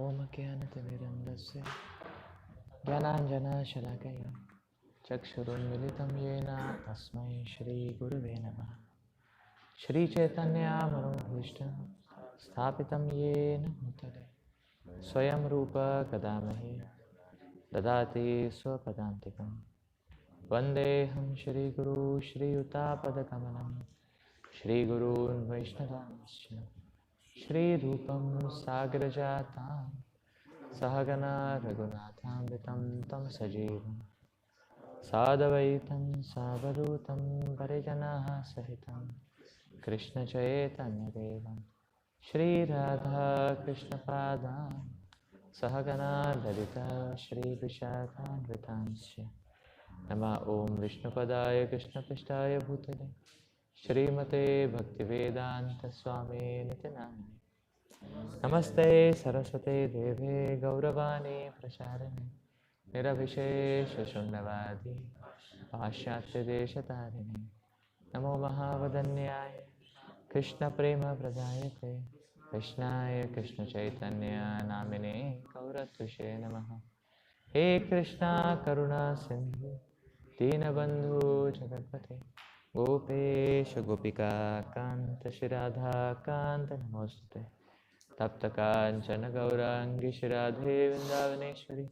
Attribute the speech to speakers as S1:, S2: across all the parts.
S1: Om Jnanatimirandasya Jnananjana-shalakaya Chakshurunmilitam yena tasmai Shri Gurave Namaha. Shri Chaitanya Manobhishtam Sthapitam yena bhutale Swayam Rupa Kadamahi Dadati Swapadantikam Vandeham Shri Guru Shri Yuta-padakamalam Shri Gurun Vaishnavasya Shri Rupam Sagrajatam Sahagana Raghunathambitam Tam Sajivam Sadavaitam Savadutam Parijanaha Sahitam Krishna Chaitanya Devam Shri Radha Krishna Padam Sahagana Lalita Shri Vishakhanvitansya Nama Om Vishnupadaya Krishna Pishtaya Bhutale Shrimate Bhaktivedanta Swami Nityanamani Namaste Saraswate Deve Gauravani Pracharine Nirabhishesha Shunnavadi Pashyatya Deshatarine Namo Mahavadanyaya Krishna Prema Pradayate Krishnaya Krishna Chaitanya Namine Gauratushe Namaha He Krishna Karuna Sindhu Dinabandhu Jagatpate Gopesha Gopika Kanta Shri Radha Kanta Namaste Tapta Kanchana Gaurangi Shri Radhe Vrindavaneshwari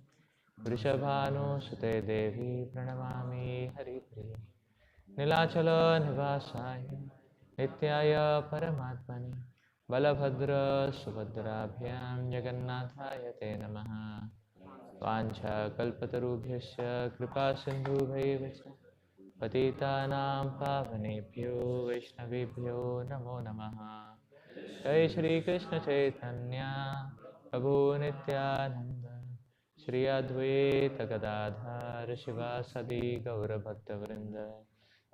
S1: Vrishabhanusute Devi Pranamami Hari Priya Nilachala Nivasaya Nityaya Paramatmani Balabhadra Subhadrabhyam Jagannathaya Te Namaha Vancha Kalpatarubhyasya Kripa Sindhubhaiva cha Patitanam Pavanebhyo Vaishnavibhyo Namo Namaha Jai Shri Krishna Chaitanya Prabhu Nityananda Shri Advaita Gadadhar Shivasadi Gaura Bhakta Vrinda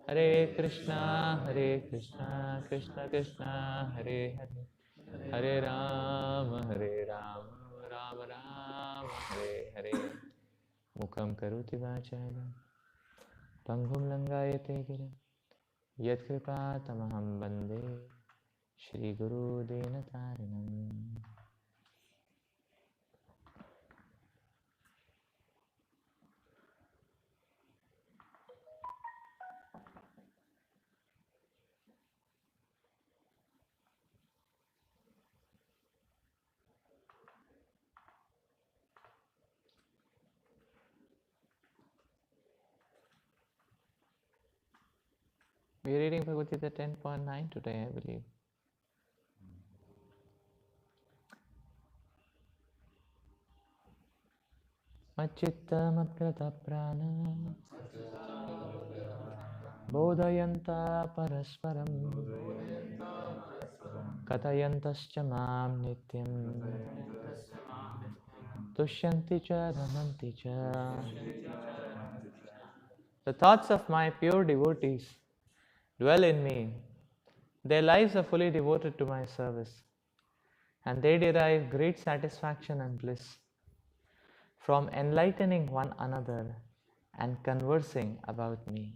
S1: Hare Krishna Krishna Krishna Hare Hare Hare Rama Rama Rama Hare Hare Mukam Karoti Vachalam Panghum Langayate Girim Yat Kripa Tamaham Bande Shri Guru Dinatarinam. We are reading Bhagavad Gita 10.9 today, I believe. Machitta Madgata Prana Bodhayanta Parasparam Katayantascha Mam Nityam Tushyanti Cha Ramanti Cha. The thoughts of my pure devotees dwell in me. Their lives are fully devoted to my service, and they derive great satisfaction and bliss from enlightening one another and conversing about me.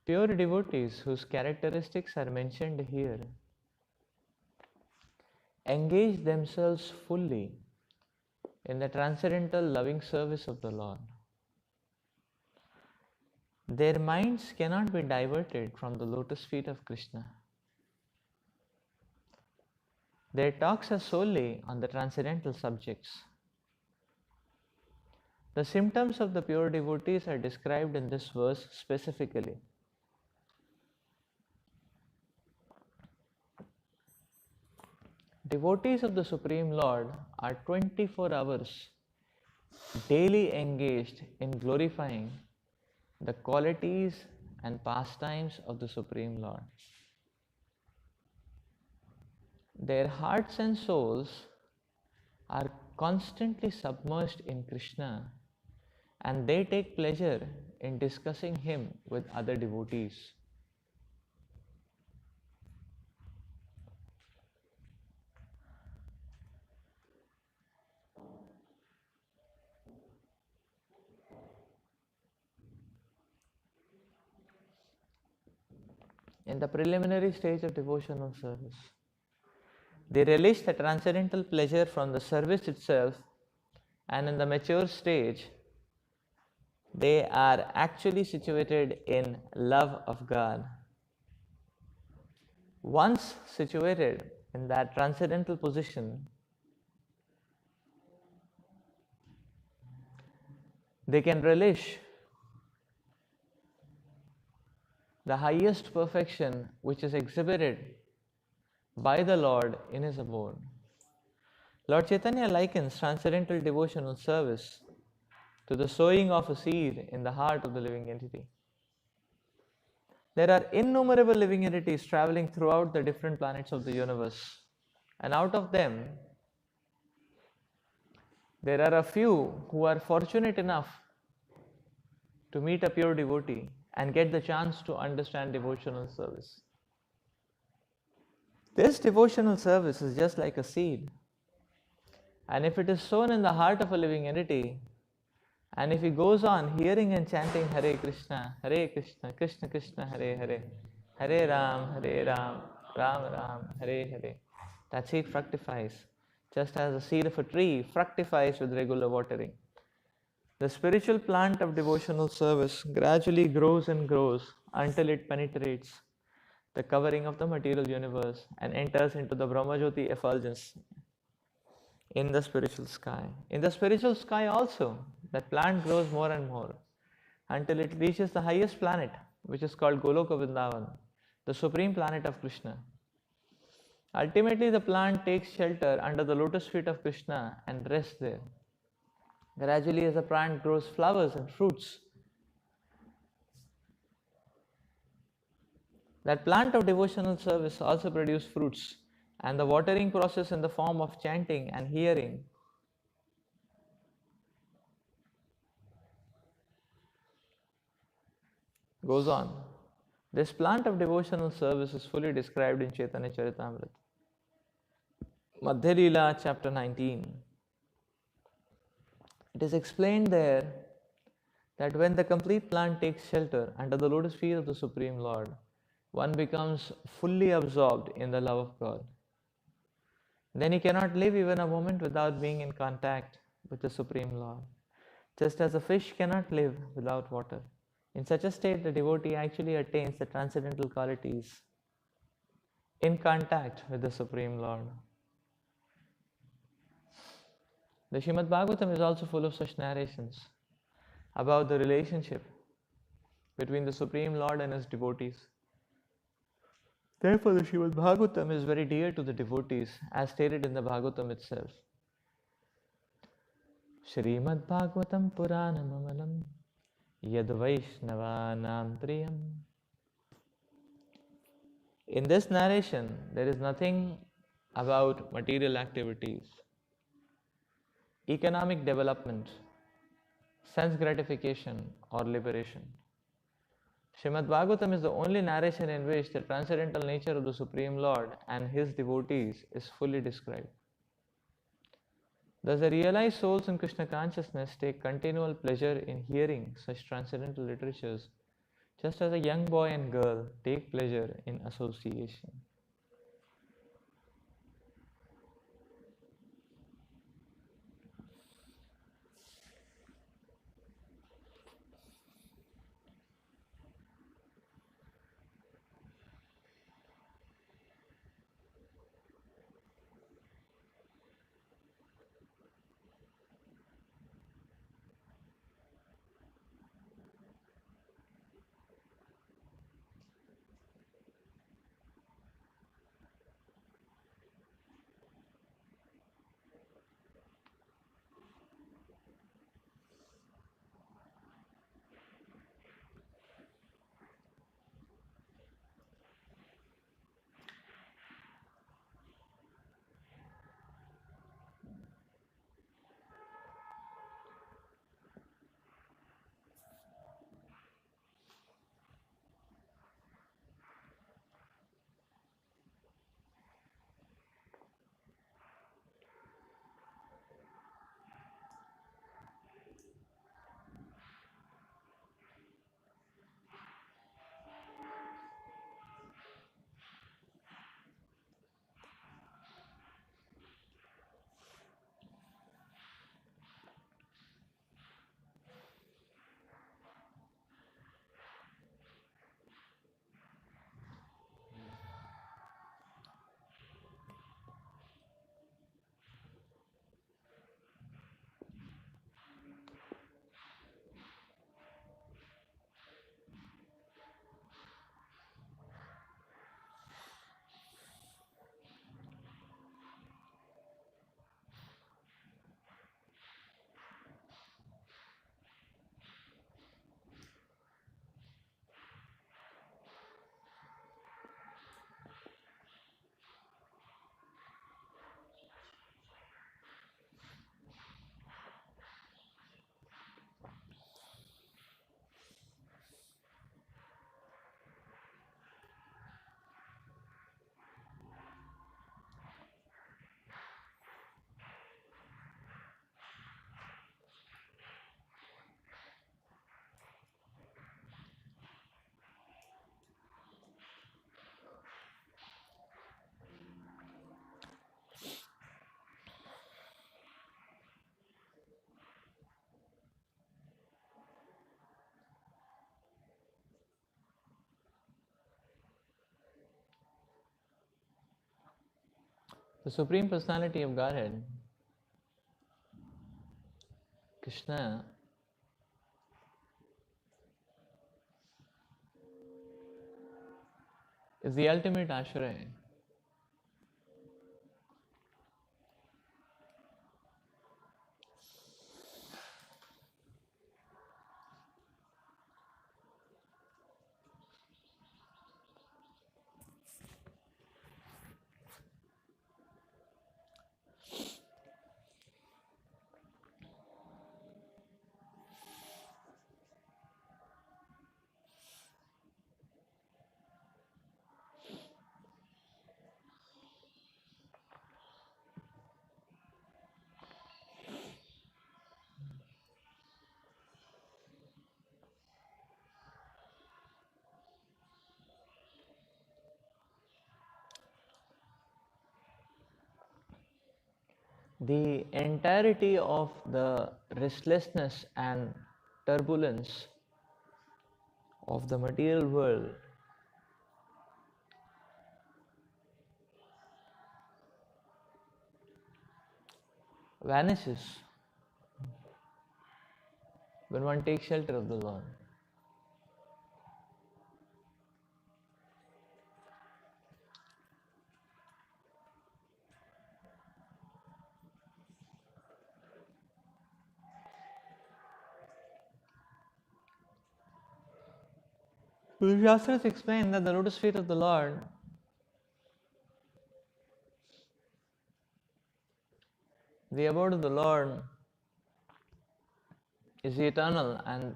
S1: Pure devotees, whose characteristics are mentioned here, engage themselves fully in the transcendental loving service of the Lord. Their minds cannot be diverted from the lotus feet of Krishna. Their talks are solely on the transcendental subjects. The symptoms of the pure devotees are described in this verse specifically. Devotees of the Supreme Lord are 24 hours daily engaged in glorifying the qualities and pastimes of the Supreme Lord. Their hearts and souls are constantly submerged in Krishna, and they take pleasure in discussing Him with other devotees. In the preliminary stage of devotional service, They relish the transcendental pleasure from the service itself, and in the mature stage, they are actually situated in love of God. Once situated in that transcendental position, they can relish the highest perfection which is exhibited by the Lord in His abode. Lord Chaitanya likens transcendental devotional service to the sowing of a seed in the heart of the living entity. There are innumerable living entities traveling throughout the different planets of the universe, and out of them, there are a few who are fortunate enough to meet a pure devotee and get the chance to understand devotional service. This devotional service is just like a seed, and if it is sown in the heart of a living entity, and if he goes on hearing and chanting Hare Krishna, Krishna Krishna, Hare Hare, Hare Ram, Ram Ram, Hare Hare, that seed fructifies, just as the seed of a tree fructifies with regular watering. The spiritual plant of devotional service gradually grows and grows until it penetrates the covering of the material universe and enters into the Brahmajyoti effulgence in the spiritual sky. In the spiritual sky also, that plant grows more and more until it reaches the highest planet, which is called Goloka Vrindavan, the supreme planet of Krishna. Ultimately, the plant takes shelter under the lotus feet of Krishna and rests there. Gradually, as the plant grows flowers and fruits, that plant of devotional service also produces fruits, and the watering process in the form of chanting and hearing goes on. This plant of devotional service is fully described in Chaitanya Charitamrita. Madhya Leela, chapter 19. It is explained there that when the complete plant takes shelter under the lotus feet of the Supreme Lord, one becomes fully absorbed in the love of God. Then he cannot live even a moment without being in contact with the Supreme Lord, just as a fish cannot live without water. In such a state, the devotee actually attains the transcendental qualities in contact with the Supreme Lord. The Srimad Bhagavatam is also full of such narrations about the relationship between the Supreme Lord and His devotees. Therefore, the Srimad Bhagavatam is very dear to the devotees, as stated in the Bhagavatam itself. Srimad Bhagavatam Puranam Amalam Yad Vaishnavanam Priyam. In this narration, there is nothing about material activities, economic development, sense gratification, or liberation. Srimad Bhagavatam is the only narration in which the transcendental nature of the Supreme Lord and His devotees is fully described. Thus, the realized souls in Krishna consciousness take continual pleasure in hearing such transcendental literatures, just as a young boy and girl take pleasure in association. The Supreme Personality of Godhead, Krishna, is the ultimate Ashray. The entirety of the restlessness and turbulence of the material world vanishes when one takes shelter of the Lord. The Shastras explain that the lotus feet of the Lord the abode of the Lord is the eternal and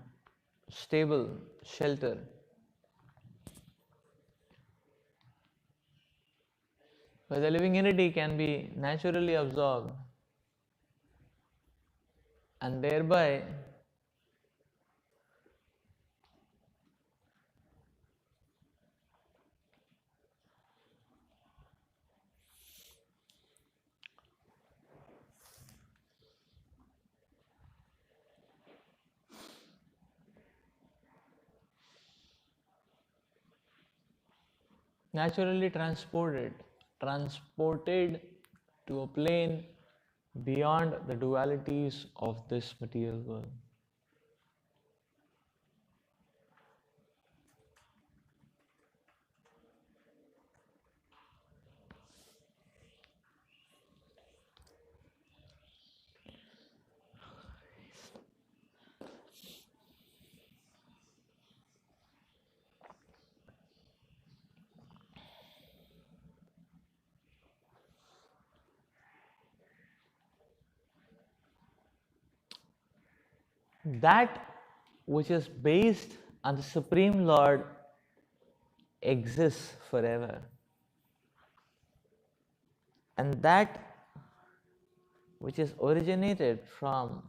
S1: stable shelter where the living entity can be naturally absorbed and thereby naturally transported to a plane beyond the dualities of this material world. That which is based on the Supreme Lord exists forever. And that which is originated from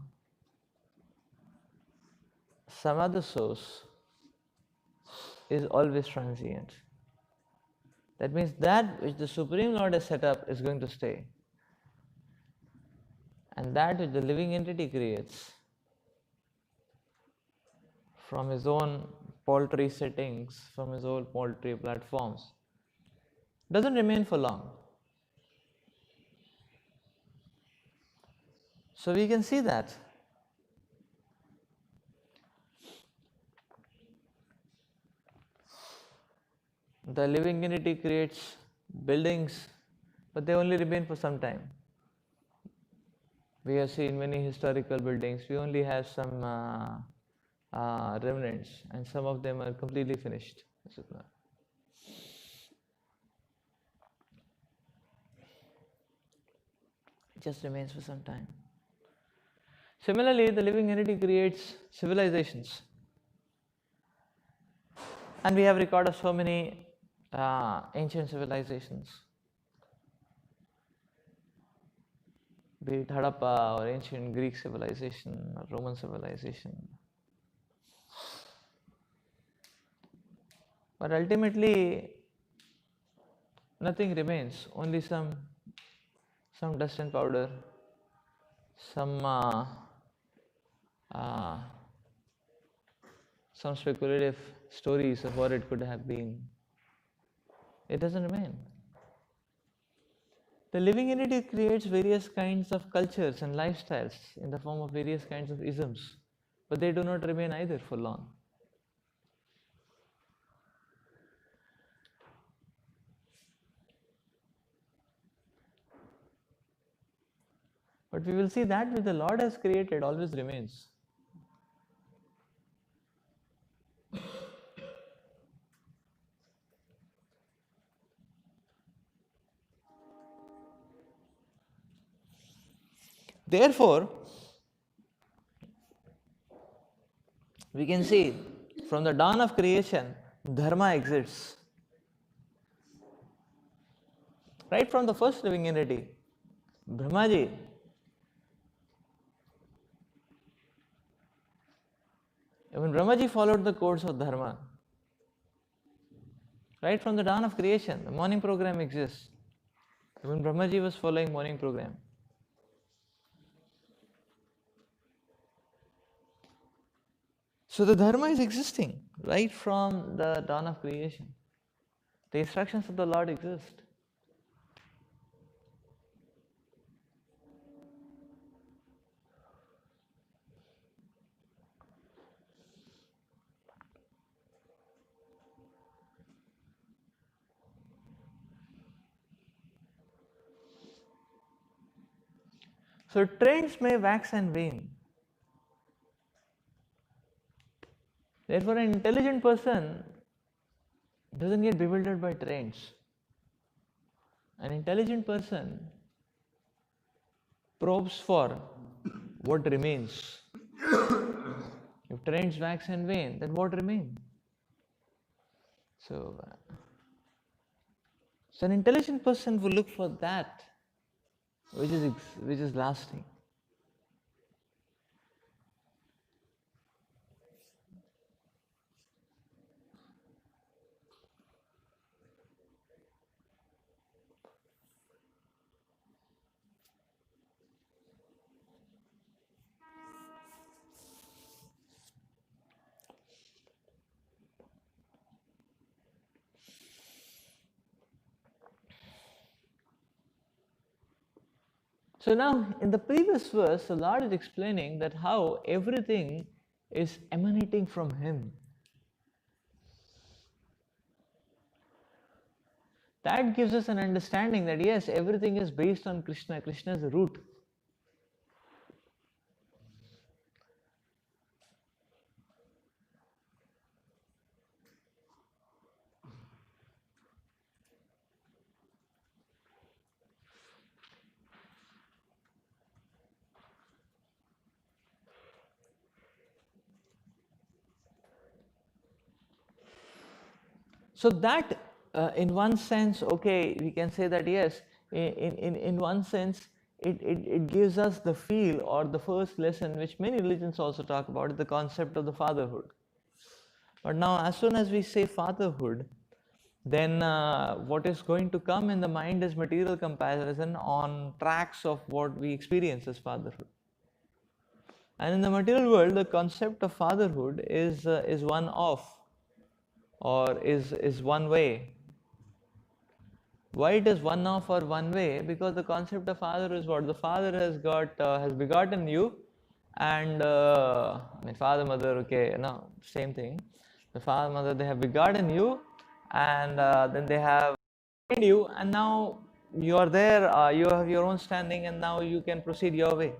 S1: some other source is always transient. That means that which the Supreme Lord has set up is going to stay. And that which the living entity creates from his own paltry settings, from his own paltry platforms, doesn't remain for long. So we can see that. The living entity creates buildings, but they only remain for some time. We have seen many historical buildings, we only have some remnants, and some of them are completely finished. It just remains for some time. Similarly, the living entity creates civilizations. And we have record of so many ancient civilizations, be it Harappa or ancient Greek civilization or Roman civilization. But ultimately, nothing remains, only some dust and powder, some speculative stories of what it could have been. It doesn't remain. The living entity creates various kinds of cultures and lifestyles in the form of various kinds of isms, but they do not remain either for long. But we will see that which the Lord has created always remains. Therefore, we can see from the dawn of creation, dharma exists. Right from the first living entity, Brahmaji, when Brahmaji followed the course of dharma, right from the dawn of creation, the morning program exists. When Brahmaji was following morning program. So the dharma is existing right from the dawn of creation. The instructions of the Lord exist. So trends may wax and wane. Therefore, an intelligent person doesn't get bewildered by trends. An intelligent person probes for what remains. If trends wax and wane, then what remains? So an intelligent person will look for that which is lasting. So now in the previous verse, the Lord is explaining that how everything is emanating from Him. That gives us an understanding that yes, everything is based on Krishna. Krishna is the root. So that in one sense, okay, we can say that yes, in one sense, it gives us the feel or the first lesson which many religions also talk about, the concept of the fatherhood. But now as soon as we say fatherhood, then what is going to come in the mind is material comparison on tracks of what we experience as fatherhood. And in the material world, the concept of fatherhood is one off, or is one way. Why it is one off or one way? Because the concept of father is what the father has begotten you, and I mean father mother, okay, no, same thing. The father mother, they have begotten you, and then they have trained you, and now you are there. You have your own standing, and now you can proceed your way.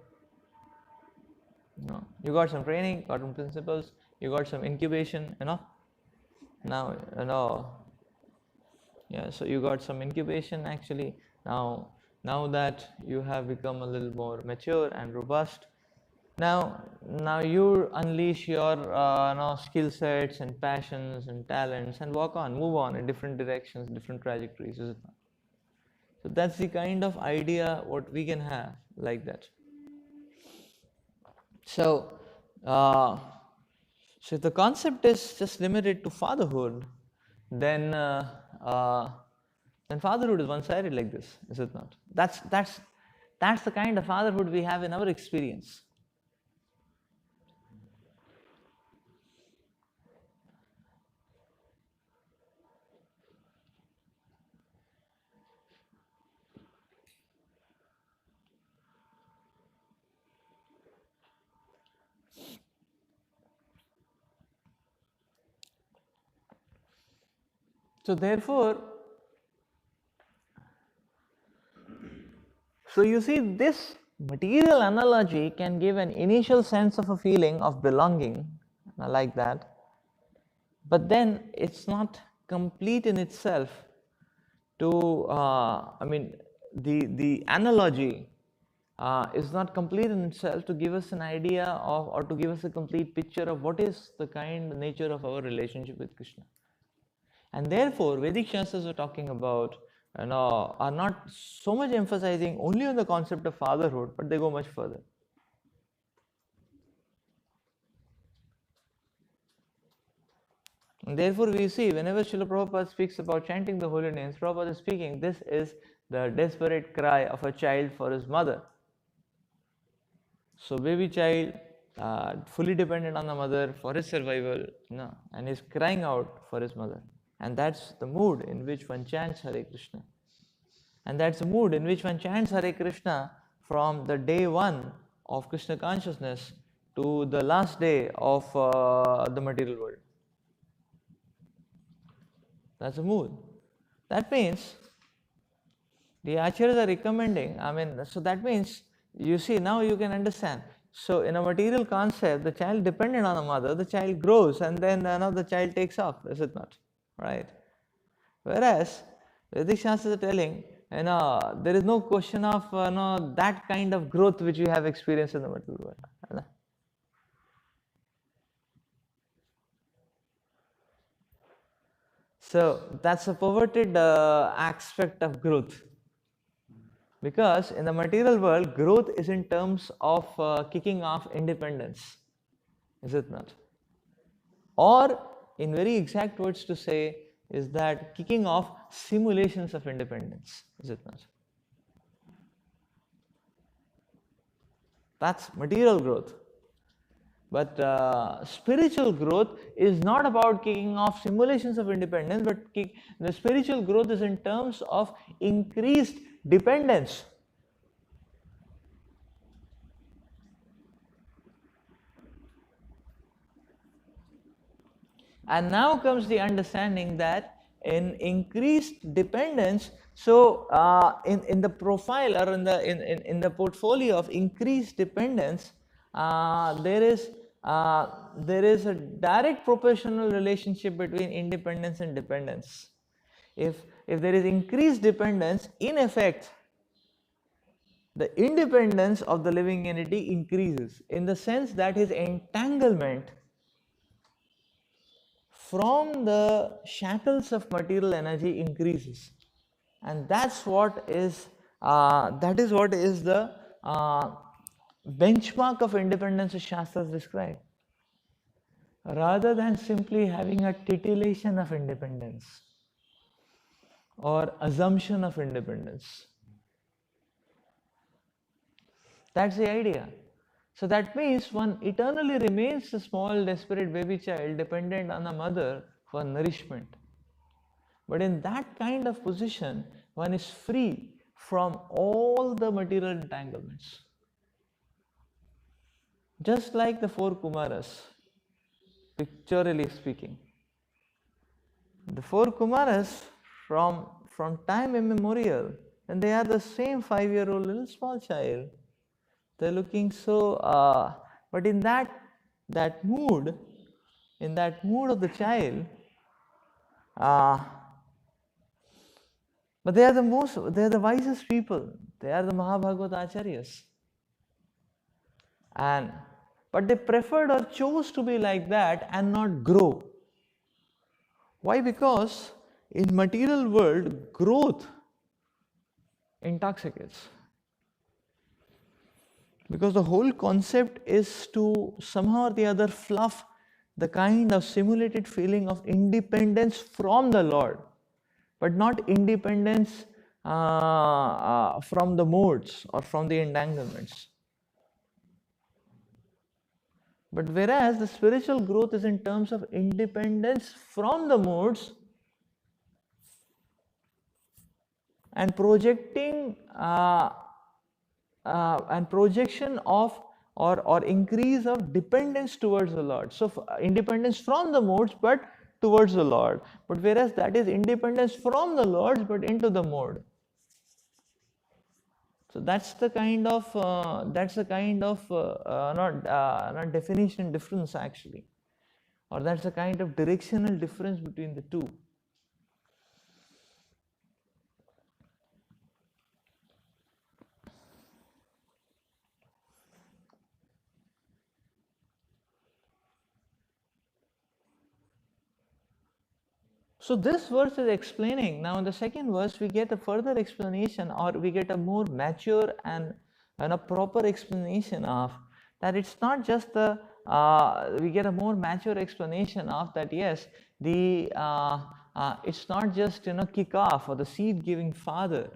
S1: You got some training, got some principles, you got some incubation, now yeah, so you got some incubation actually. Now that you have become a little more mature and robust, now you unleash your skill sets and passions and talents and move on in different directions, different trajectories, is it not? So that's the kind of idea what we can have like that. So so if the concept is just limited to fatherhood, then fatherhood is one-sided like this, is it not? That's the kind of fatherhood we have in our experience. So therefore, so you see, this material analogy can give an initial sense of a feeling of belonging, like that, but then it's not complete in itself to, the analogy is not complete in itself to give us an idea of, or to give us a complete picture of what is the kind, nature of our relationship with Krishna. And therefore, Vedic Shastras are talking about, are not so much emphasizing only on the concept of fatherhood, but they go much further. And therefore, we see whenever Srila Prabhupada speaks about chanting the holy names, Prabhupada is speaking, this is the desperate cry of a child for his mother. So, baby child, fully dependent on the mother for his survival, and is crying out for his mother. And that's the mood in which one chants Hare Krishna. And that's the mood in which one chants Hare Krishna from the day one of Krishna consciousness to the last day of the material world. That's the mood. That means the acharyas are recommending, so that means, you see, now you can understand. So in a material concept, the child dependent on the mother, the child grows, and then the child takes off, is it not? Right? Whereas Vedic Shastras are telling, there is no question of that kind of growth which you have experienced in the material world. So that's a perverted aspect of growth. Because in the material world, growth is in terms of kicking off independence, is it not? Or, in very exact words to say, is that kicking off simulations of independence, is it not? That's material growth. But spiritual growth is not about kicking off simulations of independence, but the spiritual growth is in terms of increased dependence. And now comes the understanding that in increased dependence, so in the profile or in the portfolio of increased dependence, there is a direct proportional relationship between independence and dependence. If there is increased dependence, in effect, the independence of the living entity increases, in the sense that his entanglement from the shackles of material energy increases. And that's what is the benchmark of independence which Shastras describe. Rather than simply having a titillation of independence or assumption of independence. That's the idea. So that means one eternally remains a small, desperate baby child dependent on a mother for nourishment. But in that kind of position, one is free from all the material entanglements. Just like the four Kumaras, pictorially speaking. The four Kumaras from time immemorial, and they are the same 5-year-old little small child. They're looking so, but in that mood of the child, but they are the wisest people. They are the Mahabhagavad Acharyas. But they preferred or chose to be like that and not grow. Why? Because in material world, growth intoxicates. Because the whole concept is to somehow or the other fluff the kind of simulated feeling of independence from the Lord, but not independence from the modes or from the entanglements. But whereas the spiritual growth is in terms of independence from the modes and projecting and projection of or increase of dependence towards the Lord. So independence from the modes, but towards the Lord, but whereas that is independence from the Lord, but into the mode. So that's the kind of not definition difference actually, or that's the kind of directional difference between the two. So this verse is explaining. Now in the second verse we get a further explanation, or we get a more mature and a proper explanation of that. It's not just the we get a more mature explanation of that. Yes, the it's not just kick off or the seed giving father,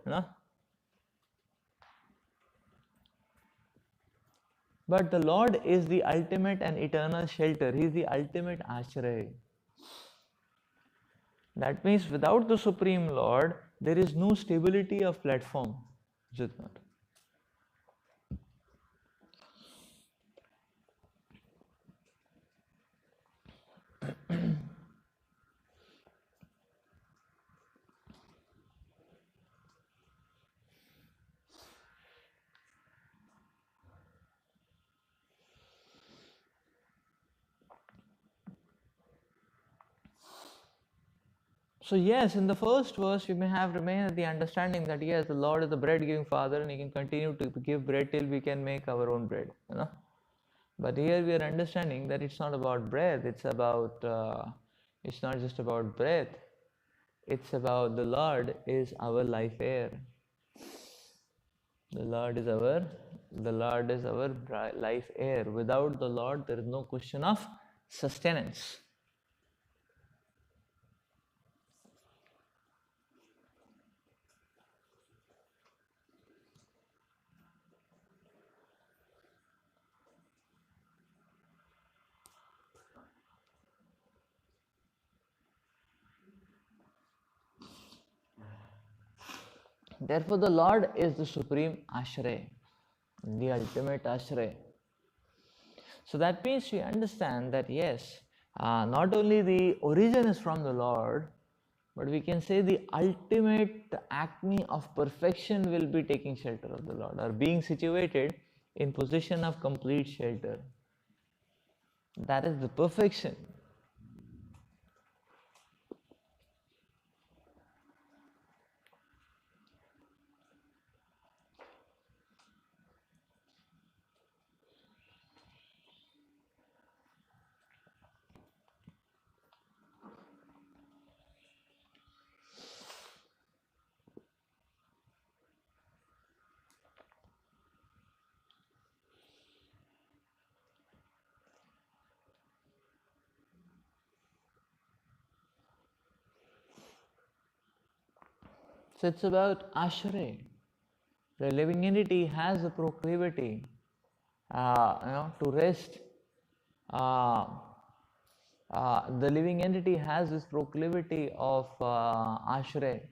S1: but the Lord is the ultimate and eternal shelter. He is the ultimate ashray. That means without the Supreme Lord, there is no stability of platform, is it not? So yes, in the first verse, we may have remained at the understanding that yes, the Lord is the bread-giving Father, and He can continue to give bread till we can make our own bread. But here we are understanding that it's not about bread. It's about. It's not just about bread. It's about the Lord is our life air. The Lord is our life air. Without the Lord, there is no question of sustenance. Therefore, the Lord is the supreme ashray, the ultimate ashray. So that means we understand that yes, not only the origin is from the Lord, but we can say the ultimate acme of perfection will be taking shelter of the Lord, or being situated in position of complete shelter. That is the perfection. So it's about ashray. The living entity has a proclivity, to rest. The living entity has this proclivity of ashray.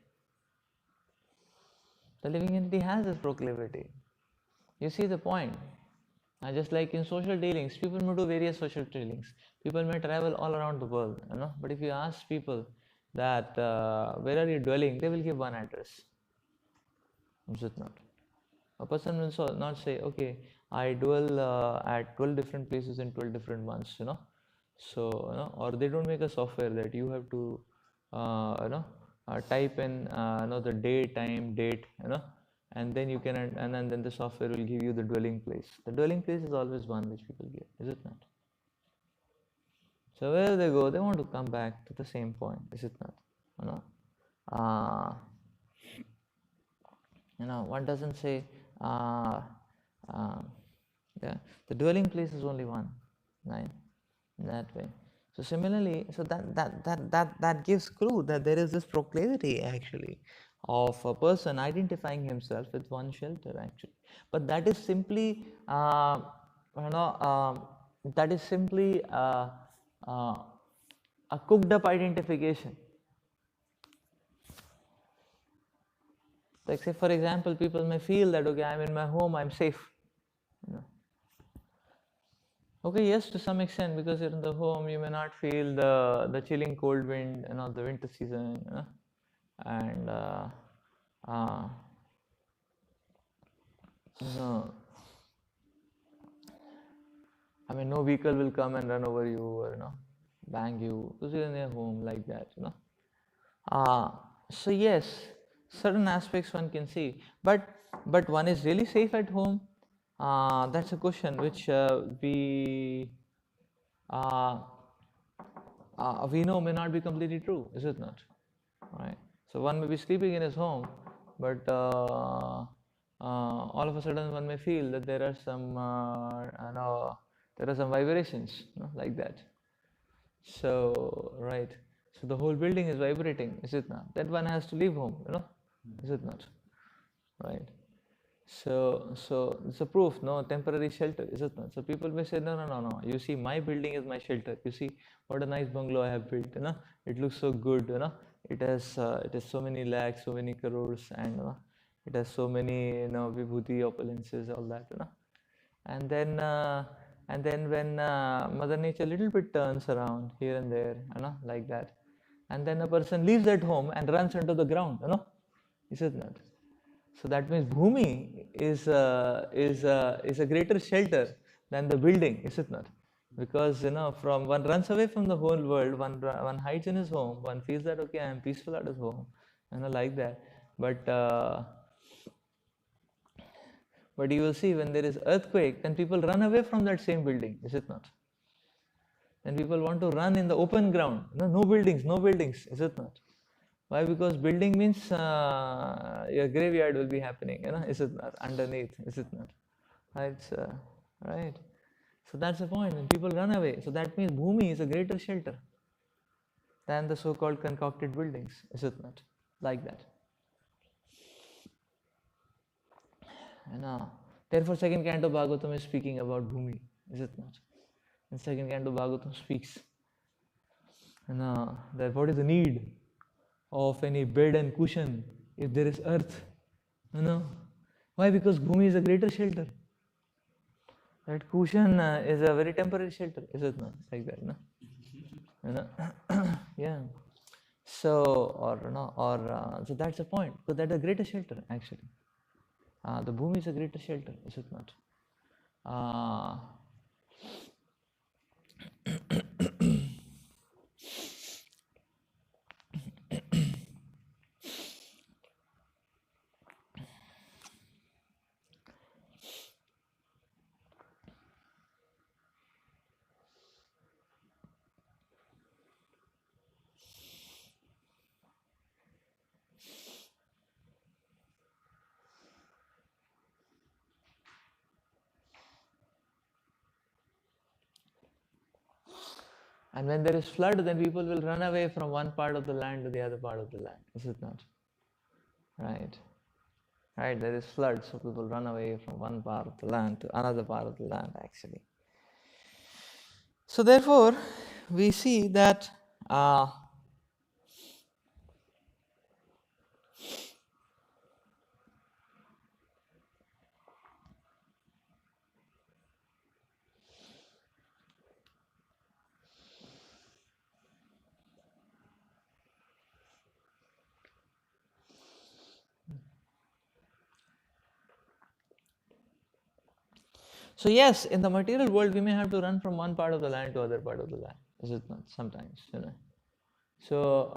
S1: The living entity has this proclivity. You see the point? Just like in social dealings, people may do various social dealings. People may travel all around the world, But if you ask people that where are you dwelling, they will give one address. Is it not? A person will not say, okay, I dwell at 12 different places in 12 different months, So, or they don't make a software that you have to, type in, the day, time, date, and then you can, and then the software will give you the dwelling place. The dwelling place is always one which people give, is it not? So wherever they go, they want to come back to the same point, is it not? One doesn't say, the dwelling place is only one, right? In that way. So similarly, so that gives clue that there is this proclivity actually of a person identifying himself with one shelter actually, but that is simply that is simply a cooked up identification. Like say for example, people may feel that okay, I'm in my home, I'm safe. Okay, yes, to some extent, because you're in the home, you may not feel the chilling cold wind, the winter season, and uh, no, I mean, no vehicle will come and run over you or bang you because you're in your home like that. Uh, so yes, certain aspects one can see, but one is really safe at home. That's a question which uh, we know may not be completely true, is it not? Right. So one may be sleeping in his home, but all of a sudden one may feel that there are some there are some vibrations, like that. So right. So the whole building is vibrating, is it not? That one has to leave home, is it not? Right. So it's a proof, no temporary shelter, is it not? So people may say, no, no, no, no. You see, my building is my shelter. You see, what a nice bungalow I have built. It looks so good. It has so many lakhs, so many crores, and it has so many vibhuti opulences, all that. And then when Mother Nature little bit turns around here and there, like that, and then a person leaves that home and runs into the ground, is it not? So that means Bhumi is a greater shelter than the building, is it not? Because from one runs away from the whole world, one hides in his home, one feels that okay, I am peaceful at his home, like that. But you will see when there is earthquake, then people run away from that same building, is it not? Then people want to run in the open ground, no buildings, no buildings, is it not? Why? Because building means your graveyard will be happening, is it not? Underneath, is it not? Right, right. So that's the point. When people run away, so that means Bhumi is a greater shelter than the so-called concocted buildings, is it not? Like that. And therefore, second canto Bhagavatam is speaking about Bhumi, is it not? And second canto Bhagavatam speaks, and that what is the need of any bed and cushion if there is earth? Why? Because Bhumi is a greater shelter. That cushion is a very temporary shelter, is it not? Like that, no? Yeah. So, so that's the point. Because that's a greater shelter, actually. The Bhumi is a greater shelter, is it not? And when there is flood, then people will run away from one part of the land to the other part of the land, is it not? Right. Right, there is flood, so people run away from one part of the land to another part of the land, actually. So therefore, we see that so yes, in the material world, we may have to run from one part of the land to other part of the land, is it not? Sometimes, So,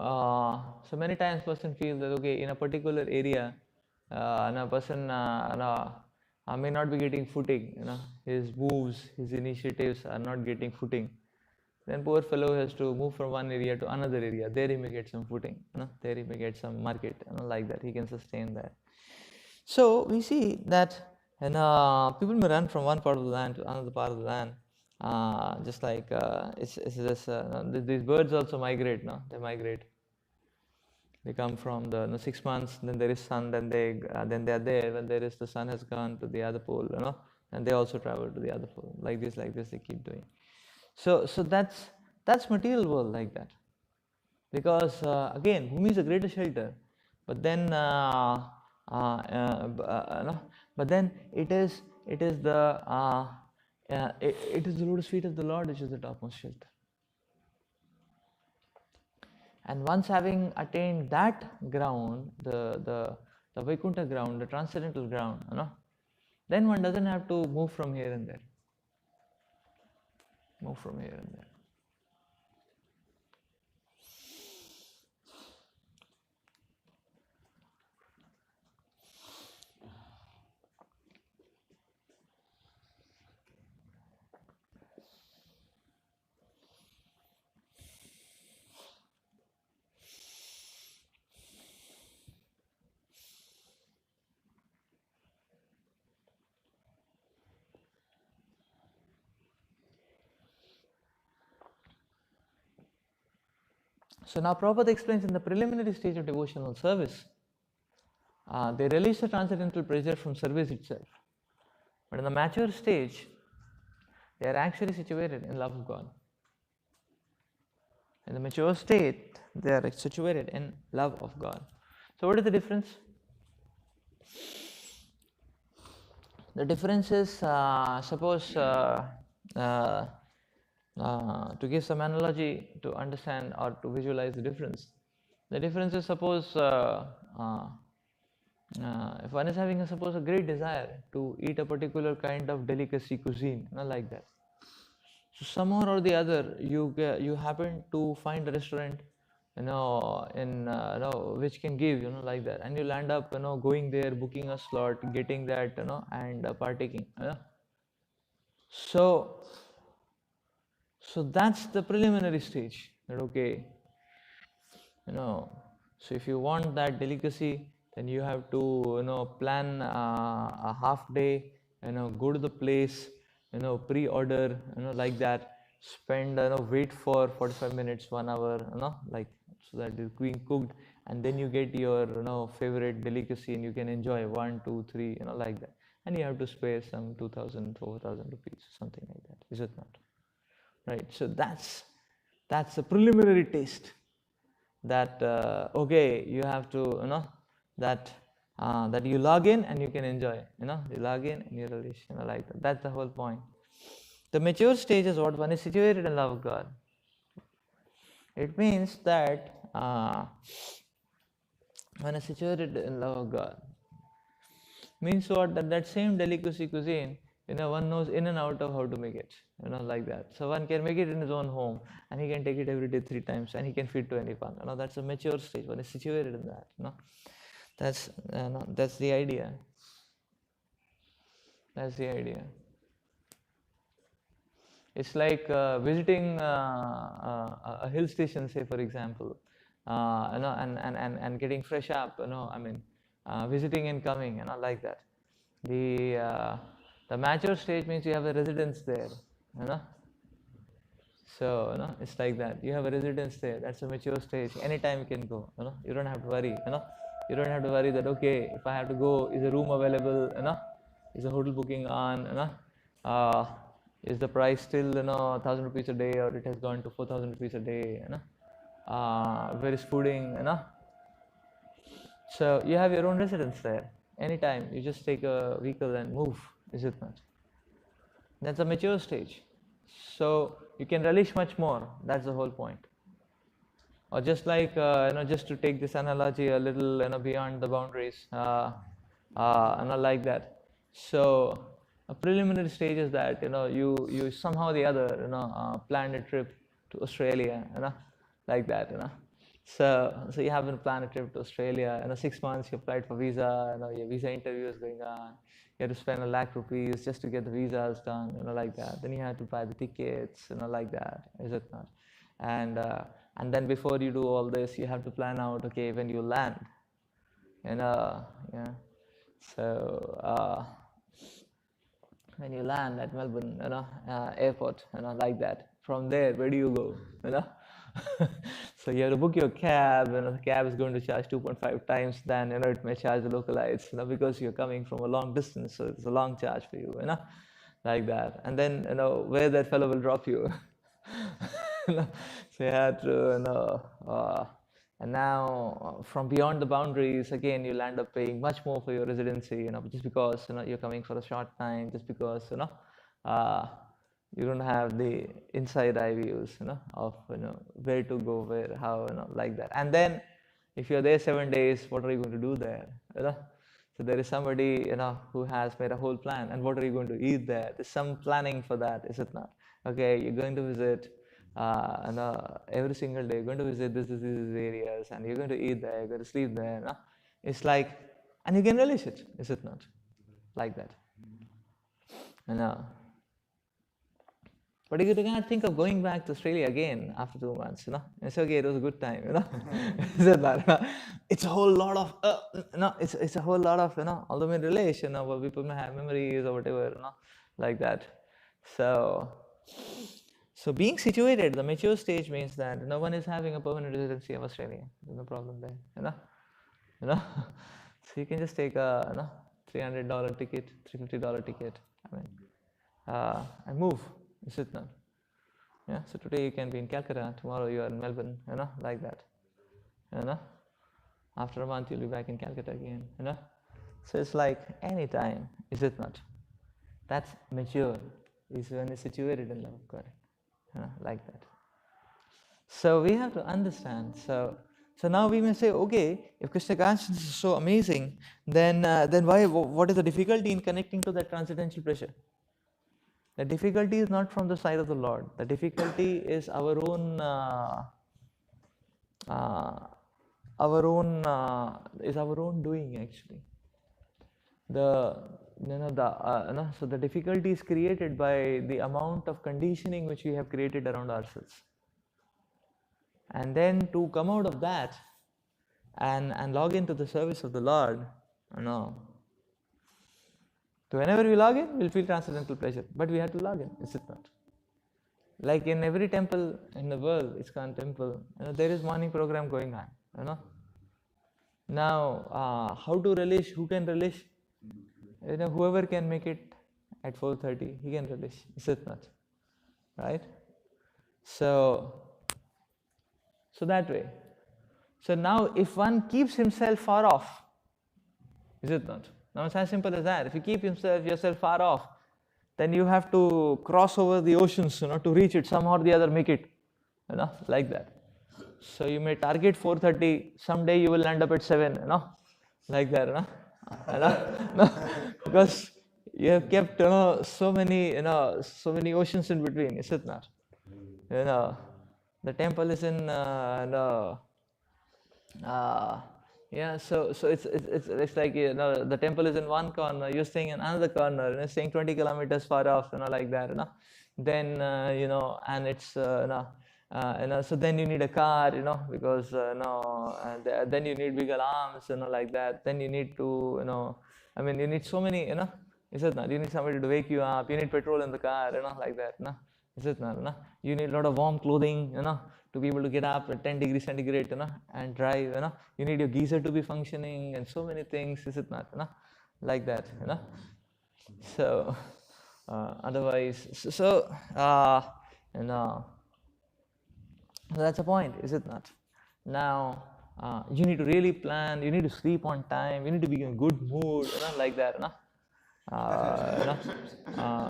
S1: so many times person feels that okay, in a particular area, and a person may not be getting footing. His moves, his initiatives are not getting footing. Then poor fellow has to move from one area to another area. There he may get some footing. There he may get some market. Like that he can sustain that. So we see that, and people may run from one part of the land to another part of the land. Just like it's just these birds also migrate. No, they migrate. They come from the 6 months. Then there is sun. Then they are there. When there is the sun has gone to the other pole. And they also travel to the other pole. Like this they keep doing. So that's material world like that. Because again, Bhumi is a greater shelter, but then but then it is the it is the lotus feet of the Lord which is the topmost shelter. And once having attained that ground, the Vaikuntha ground, the transcendental ground, then one doesn't have to move from here and there. Move from here and there. So now Prabhupada explains in the preliminary stage of devotional service, they release the transcendental pressure from service itself. But in the mature stage, they are actually situated in love of God. In the mature state, they are situated in love of God. So what is the difference? The difference is, suppose, to give some analogy to understand or to visualize the difference. The difference is, suppose if one is having suppose a great desire to eat a particular kind of delicacy cuisine, like that. So somehow or the other, you happen to find a restaurant, in which can give, like that, and you'll end up, going there, booking a slot, getting that, and partaking. So that's the preliminary stage. That okay, so if you want that delicacy, then you have to plan a half day, go to the place, pre-order, like that, spend, wait for 45 minutes, 1 hour, like, so that it's being cooked, and then you get your favorite delicacy and you can enjoy 1, 2, 3, like that, and you have to spare some 2,000, 4,000 rupees, something like that, is it not? Right? So that's a preliminary taste. That okay, you have to that you log in and you can enjoy, you log in and you release, like that. That's the whole point. The mature stage is what one is situated in love of God. It means that one is situated in love of God means what? That same delicacy cuisine, one knows in and out of how to make it, like that. So one can make it in his own home, and he can take it every day 3 times, and he can feed to anyone. That's a mature stage. One is situated in that. That's the idea. That's the idea. It's like visiting a hill station, say for example, and getting fresh up. Visiting and coming, like that. The mature stage means you have a residence there, So, it's like that. You have a residence there. That's a mature stage. Anytime you can go, You don't have to worry, You don't have to worry that, okay, if I have to go, is a room available, Is a hotel booking on, is the price still, 1,000 rupees a day, or it has gone to 4,000 rupees a day, where is fooding, So you have your own residence there. Anytime you just take a vehicle and move, is it not? That's a mature stage. So you can relish much more. That's the whole point. Or just like just to take this analogy a little beyond the boundaries, like that. So a preliminary stage is that you somehow or the other planned a trip to Australia, like that, So you have been planned a trip to Australia, 6 months you applied for visa, your visa interview is going on. You have to spend 1 lakh rupees just to get the visas done, like that. Then you have to buy the tickets, like that, is it not? And then before you do all this, you have to plan out, okay, when you land, yeah. So when you land at Melbourne, airport, like that. From there, where do you go, So you have to book your cab, the cab is going to charge 2.5 times than, it may charge the localites, because you're coming from a long distance, so it's a long charge for you, like that. And then, where that fellow will drop you. So you have to, and now from beyond the boundaries, again, you'll end up paying much more for your residency, just because, you're coming for a short time, just because, you don't have the inside eye views, of where to go, where, how, like that. And then if you're there 7 days, what are you going to do there? So there is somebody who has made a whole plan, and what are you going to eat there? There's some planning for that, is it not? Okay, you're going to visit every single day. You're going to visit these areas, and you're going to eat there. You're going to sleep there. It's like, and you can relish it, is it not? Like that. But you cannot think of going back to Australia again after 2 months, It's okay, it was a good time, Isn't that? It's a whole lot of, it's a whole lot of, although in relation, where people may have memories or whatever, like that. So being situated, the mature stage means that no one is having a permanent residency of Australia. There's no problem there, So you can just take a, $300 ticket, $350 ticket, and move. Is it not? Yeah. So today you can be in Calcutta, tomorrow you are in Melbourne, like that. After a month you'll be back in Calcutta again, So it's like any time, is it not? That's mature, is when it's situated in love of God, like that. So we have to understand. So now we may say, okay, if Krishna consciousness is so amazing, then why? What is the difficulty in connecting to that transcendental pleasure? The difficulty is not from the side of the Lord. The difficulty is our own doing, actually. So the difficulty is created by the amount of conditioning which we have created around ourselves. And then to come out of that and log into the service of the Lord, So whenever we log in, we'll feel transcendental pleasure. But we have to log in, is it not? Like in every temple in the world, ISKCON temple, there is morning program going on. Now, how to relish? Who can relish? Whoever can make it at 4:30, he can relish, is it not? Right? So that way. So now, if one keeps himself far off, is it not? Now it's as simple as that. If you keep yourself far off, then you have to cross over the oceans, to reach it, somehow or the other make it, like that. So you may target 4:30, someday you will end up at 7, like that, because you have kept, so many oceans in between, is it not? The temple is in, so it's like, the temple is in one corner, you're staying in another corner, staying 20 kilometers far off, like that, Then, and it's, so then you need a car, because, then you need bigger arms, like that. Then you need to, you need so many, is it not? You need somebody to wake you up, you need petrol in the car, like that, is it not? You need a lot of warm clothing, to be able to get up at 10 degrees centigrade, and drive, you need your geyser to be functioning, and so many things, is it not? Like that, So, otherwise, that's the point, is it not? Now, you need to really plan, you need to sleep on time, you need to be in a good mood, like that,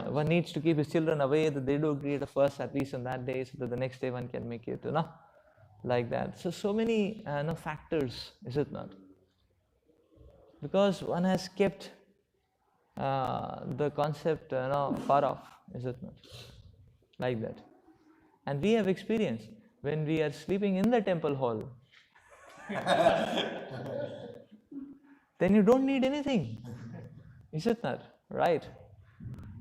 S1: one needs to keep his children away, that they don't create a fuss at least on that day, so that the next day one can make it, like that. So many factors, is it not? Because one has kept the concept far off, is it not? Like that. And we have experienced when we are sleeping in the temple hall, then you don't need anything. Is it not? Right?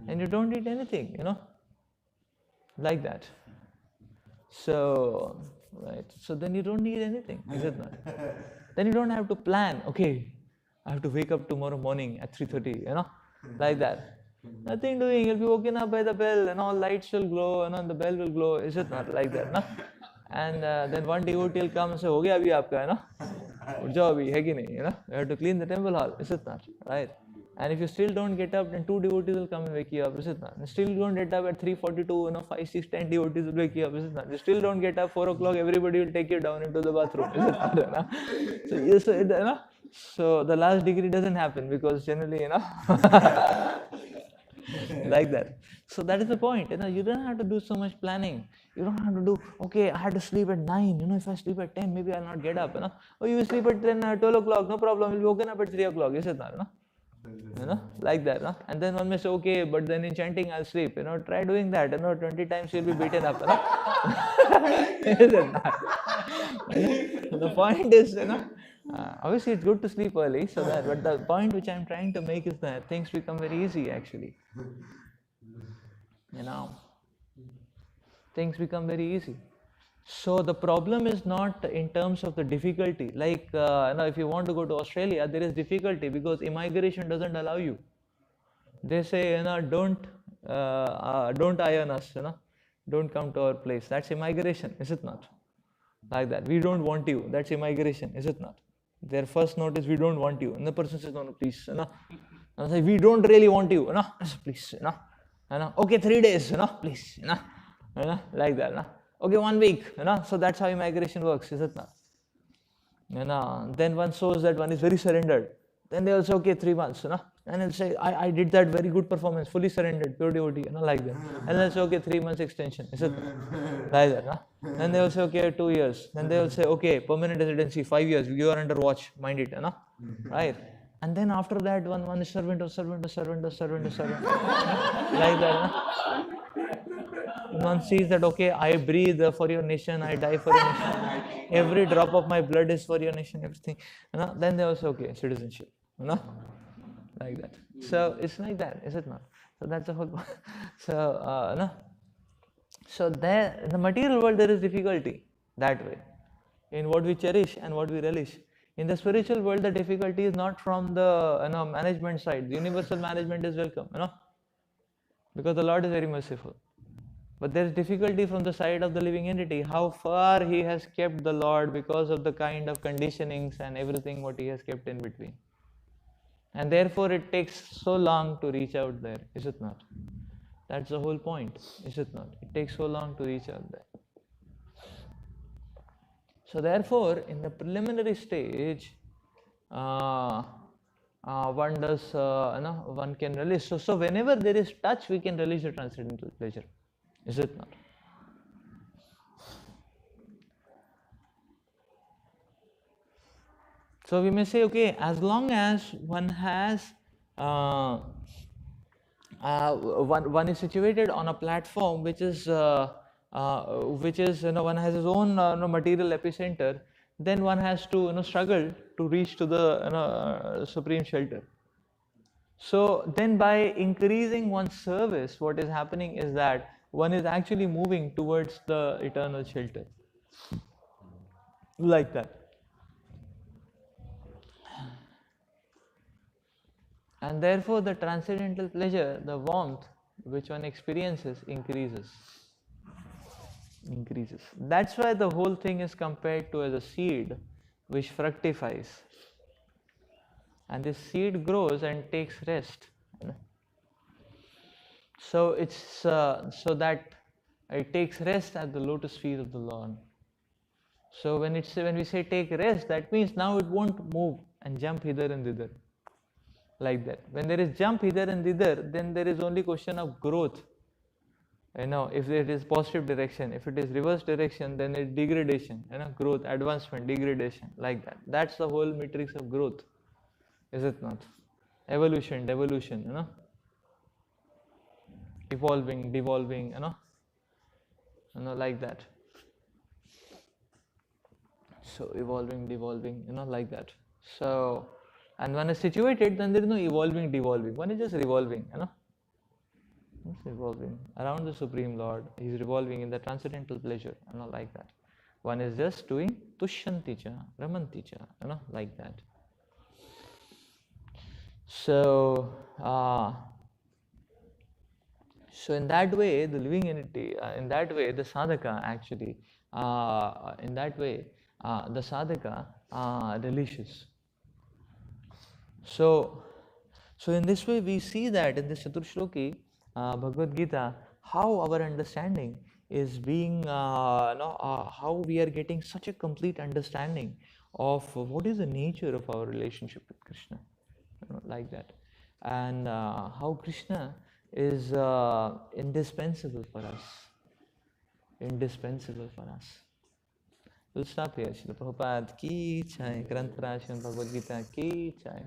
S1: And you don't need anything, like that. So, right. So then you don't need anything, is it not? Then you don't have to plan, okay, I have to wake up tomorrow morning at 3:30, like that. Nothing doing, you'll be woken up by the bell, and all lights will glow, and the bell will glow, is it not? Like that, And then one devotee will come and say, ho gaya abhi aapka, Uth jao abhi, hai ki nahi, You have to clean the temple hall, is it not? Right? And if you still don't get up, then 2 devotees will come and wake you up, is it not? And still you don't get up at 3:42, 5, 6, 10 devotees will wake you up, is it not? You still don't get up, 4 o'clock, everybody will take you down into the bathroom, is it not? So the last degree doesn't happen, because generally, like that. So that is the point. You don't have to do so much planning. You don't have to do, okay, I had to sleep at 9. If I sleep at 10, maybe I'll not get up. Or you sleep at 10, 12 o'clock, no problem. You'll be woken up at 3 o'clock. Is it not? Like that. And then one may say, okay, but then in chanting I'll sleep. Try doing that. 20 times you'll be beaten up. Is it not? The point is, obviously it's good to sleep early, but the point which I'm trying to make is that things become very easy actually. Things become very easy. So the problem is not in terms of the difficulty. Like if you want to go to Australia, there is difficulty because immigration doesn't allow you. They say, don't iron us, don't come to our place. That's immigration, is it not? Like that. We don't want you. That's immigration, is it not? Their first note is, we don't want you. And the person says, no, please, I say, we don't really want you, please, okay, 3 days, please, like that, okay, 1 week, so that's how immigration works, is it not? Then one shows that one is very surrendered. Then they will say, okay, 3 months, and they'll say, I did that very good performance, fully surrendered, pure devotee, like that. And they'll say, okay, 3 months extension, is it not? Like that, Then they will say, okay, 2 years. Then they will say, okay, permanent residency, 5 years, you are under watch, mind it, right? And then after that, one is servant of servant of servant of servant of servant, like that. One sees that, okay, I breathe for your nation, I die for your nation, every drop of my blood is for your nation, everything. Then they also, okay, citizenship, like that. So it's like that, is it not? So that's the whole point. So, so there, in the material world, there is difficulty that way, in what we cherish and what we relish. In the spiritual world, the difficulty is not from the management side. The universal management is welcome, because the Lord is very merciful. But there is difficulty from the side of the living entity, how far he has kept the Lord because of the kind of conditionings and everything what he has kept in between. And therefore it takes so long to reach out there, is it not? That's the whole point, is it not? It takes so long to reach out there. So therefore, in the preliminary stage, one does, one can release. So whenever there is touch, we can release the transcendental pleasure, is it not? So we may say, okay, as long as one has, one is situated on a platform which is, one has his own material epicenter, then one has to struggle to reach to the supreme shelter. So then by increasing one's service, what is happening is that one is actually moving towards the eternal shelter, like that. And therefore the transcendental pleasure, the warmth which one experiences, increases. That's why the whole thing is compared to as a seed which fructifies. And this seed grows and takes rest. So it's so that it takes rest at the lotus feet of the Lord. So when we say take rest, that means now it won't move and jump hither and thither, like that. When there is jump hither and thither, then there is only question of growth. If it is positive direction, if it is reverse direction, then it's degradation, growth, advancement, degradation, like that. That's the whole matrix of growth, is it not? Evolution, devolution, evolving, devolving, like that. So evolving, devolving, like that. So, and when it's situated, then there is no evolving, devolving. One is just revolving, It's revolving around the Supreme Lord. He's revolving in the transcendental pleasure, like that. One is just doing tushyanticha, ramanticha, like that. So, so in that way, the living entity, in that way, the sadhaka actually, in that way, the sadhaka relishes. So in this way, we see that in this Chaturshloki, Bhagavad Gita, how our understanding is being, how we are getting such a complete understanding of what is the nature of our relationship with Krishna, like that, and how Krishna is indispensable for us. Indispensable for us. We'll stop here. Srila Prabhupada ki jai. Granth Raj Srimad Bhagavad Gita ki jai.